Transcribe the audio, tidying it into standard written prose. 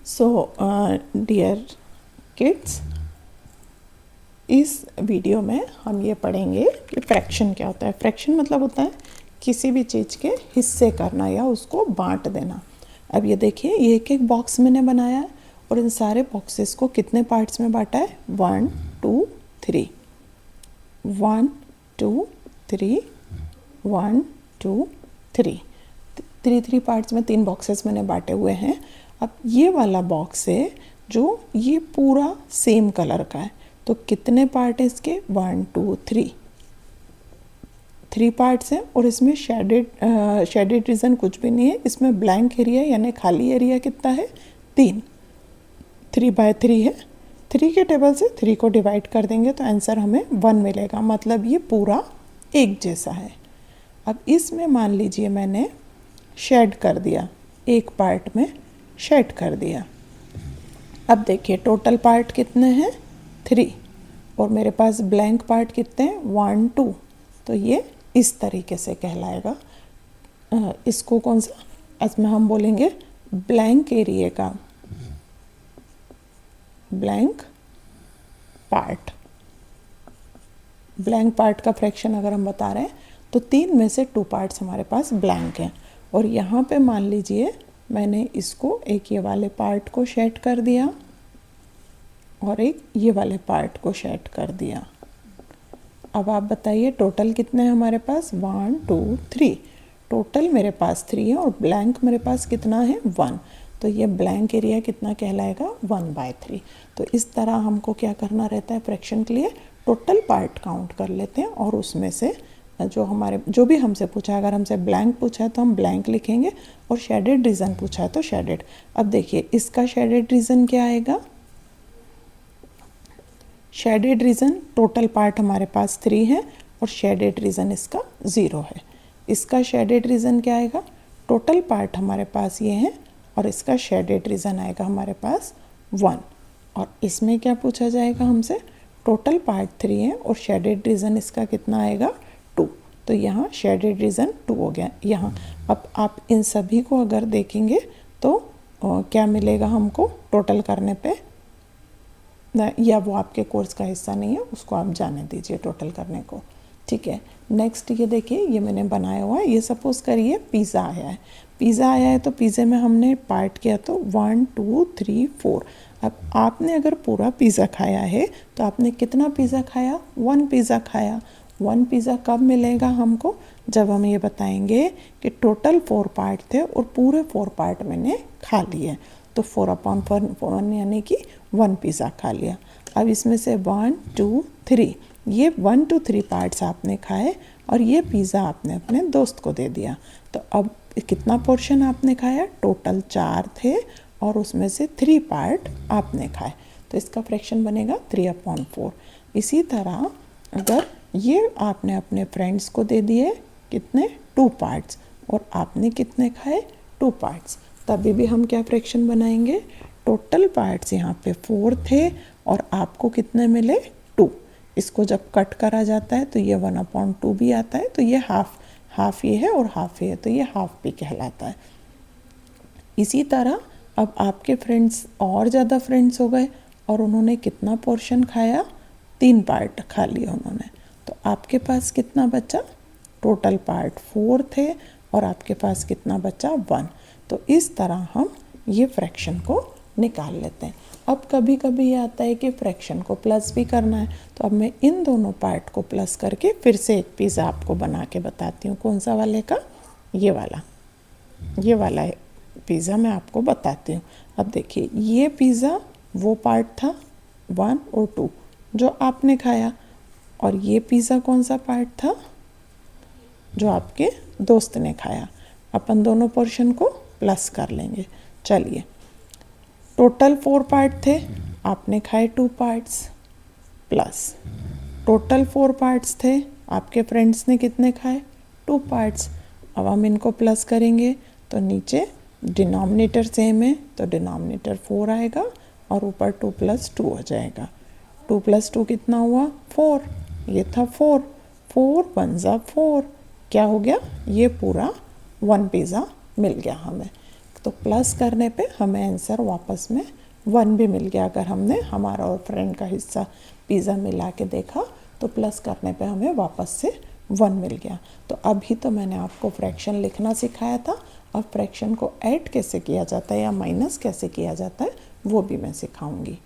So dear kids, इस video में हम ये पढ़ेंगे कि फ्रैक्शन क्या होता है। फ्रैक्शन मतलब होता है किसी भी चीज़ के हिस्से करना या उसको बांट देना। अब ये देखिए, ये एक एक बॉक्स मैंने बनाया है और इन सारे बॉक्सेस को कितने पार्ट्स में बांटा है? 1 2 3, 1 2 3, 1 2 3, 3 पार्ट्स में 3 बॉक्सेस मैंने बांटे हुए हैं। अब ये वाला बॉक्स है जो ये पूरा सेम कलर का है, तो कितने पार्ट है इसके? 1 2 3 पार्ट्स हैं और इसमें शेडेड रीजन कुछ भी नहीं है। इसमें ब्लैंक एरिया यानी खाली एरिया कितना है? 3 है। 3 के टेबल से 3 को डिवाइड कर देंगे तो आंसर हमें 1 मिलेगा, मतलब ये पूरा एक जैसा है। अब इसमें मान लीजिए मैंने शेड कर दिया, एक पार्ट में शेड कर दिया। अब देखिए टोटल पार्ट कितने हैं? 3, और मेरे पास ब्लैंक पार्ट कितने हैं? 1 2। तो ये इस तरीके से कहलाएगा। इसको कौन सा? इसमें हम बोलेंगे ब्लैंक एरिया का ब्लैंक पार्ट। ब्लैंक पार्ट का फ्रैक्शन अगर हम बता रहे हैं तो 3 में से 2 पार्ट्स हमारे पास ब्लैंक हैं। और यहाँ पे मान लीजिए मैंने इसको एक ये वाले पार्ट को शेड कर दिया और एक ये वाले पार्ट को शेड कर दिया। अब आप बताइए टोटल कितने हैं हमारे पास? 1 2 3। टोटल मेरे पास 3 है और ब्लैंक मेरे पास कितना है? 1। तो ये ब्लैंक एरिया कितना कहलाएगा? 1/3। तो इस तरह हमको क्या करना रहता है फ्रैक्शन के लिए? टोटल पार्ट काउंट कर लेते हैं और उसमें से जो भी हमसे पूछा है, अगर हमसे ब्लैंक पूछा है तो हम ब्लैंक लिखेंगे और शेडेड रीजन पूछा है तो शेडेड। अब देखिए इसका शेडेड रीजन क्या आएगा? शेडेड रीजन टोटल पार्ट हमारे पास 3 है और शेडेड रीजन इसका 0 है। इसका शेडेड रीजन क्या आएगा? टोटल पार्ट हमारे पास ये है और इसका शेडेड रीजन आएगा हमारे पास 1। और इसमें क्या पूछा जाएगा हमसे? टोटल पार्ट 3 है और शेडेड रीजन इसका कितना आएगा? 2। तो यहाँ शेडेड रीजन 2 हो गया यहाँ। अब आप इन सभी को अगर देखेंगे तो क्या मिलेगा हमको टोटल करने पे? या वो आपके कोर्स का हिस्सा नहीं है, उसको आप जाने दीजिए टोटल करने को। ठीक है, नेक्स्ट ये देखिए, ये मैंने बनाया हुआ है। ये सपोज करिए पिज़्ज़ा आया है। पिज़्ज़ा आया है तो पिज़्ज़े में हमने पार्ट किया तो 1 2 3 4। अब आपने अगर पूरा पिज़्ज़ा खाया है तो आपने कितना पिज़्ज़ा खाया? 1 पिज़्ज़ा खाया। 1 पिज़्ज़ा कब मिलेगा हमको? जब हम ये बताएंगे कि टोटल 4 पार्ट थे और पूरे 4 पार्ट मैंने खा लिए। तो 4/4 यानी कि 1 पिज़्ज़ा खा लिया। अब इसमें से 1 2 3, ये 1 2 3 पार्ट्स आपने खाए और ये पिज़्ज़ा आपने अपने दोस्त को दे दिया। तो अब कितना पोर्शन आपने खाया? टोटल 4 थे और उसमें से 3 पार्ट आपने खाए, तो इसका फ्रैक्शन बनेगा 3/4। इसी तरह अगर ये आपने अपने फ्रेंड्स को दे दिए कितने? 2 पार्ट्स, और आपने कितने खाए? 2 पार्ट्स, तभी भी हम क्या फ्रैक्शन बनाएंगे? टोटल पार्ट्स यहाँ पे 4 थे और आपको कितने मिले? 2। इसको जब कट करा जाता है तो ये 1/2 भी आता है, तो ये हाफ ये है और हाफ ये है, तो ये हाफ भी कहलाता है। इसी तरह अब आपके फ्रेंड्स और ज़्यादा फ्रेंड्स हो गए और उन्होंने कितना पोर्शन खाया? 3 पार्ट खा लिए उन्होंने, तो आपके पास कितना बचा? टोटल पार्ट 4 थे और आपके पास कितना बचा? 1। तो इस तरह हम ये फ्रैक्शन को निकाल लेते हैं। अब कभी कभी ये आता है कि फ्रैक्शन को प्लस भी करना है, तो अब मैं इन दोनों पार्ट को प्लस करके फिर से एक पिज़्ज़ा आपको बना के बताती हूँ। कौन सा वाले का? ये वाला पिज़्ज़ा मैं आपको बताती हूँ। अब देखिए ये पिज़्ज़ा वो पार्ट था 1 और 2 जो आपने खाया, और ये पिज़्ज़ा कौन सा पार्ट था? जो आपके दोस्त ने खाया। अपन दोनों पोर्शन को प्लस कर लेंगे। चलिए, टोटल 4 पार्ट थे, आपने खाए 2 पार्ट्स, प्लस टोटल 4 पार्ट्स थे, आपके फ्रेंड्स ने कितने खाए? 2 पार्ट्स। अब हम इनको प्लस करेंगे तो नीचे डिनोमिनेटर सेम है तो डिनोमिनेटर 4 आएगा और ऊपर 2 + 2 हो जाएगा। 2 + 2 कितना हुआ? 4। ये था 4 1 = 4। क्या हो गया? ये पूरा 1 पिज़्ज़ा मिल गया हमें। तो प्लस करने पे हमें आंसर वापस में 1 भी मिल गया। अगर हमने हमारा और फ्रेंड का हिस्सा पिज़्ज़ा मिला के देखा तो प्लस करने पे हमें वापस से 1 मिल गया। तो अभी तो मैंने आपको फ्रैक्शन लिखना सिखाया था, अब फ्रैक्शन को ऐड कैसे किया जाता है या माइनस कैसे किया जाता है वो भी मैं सिखाऊंगी।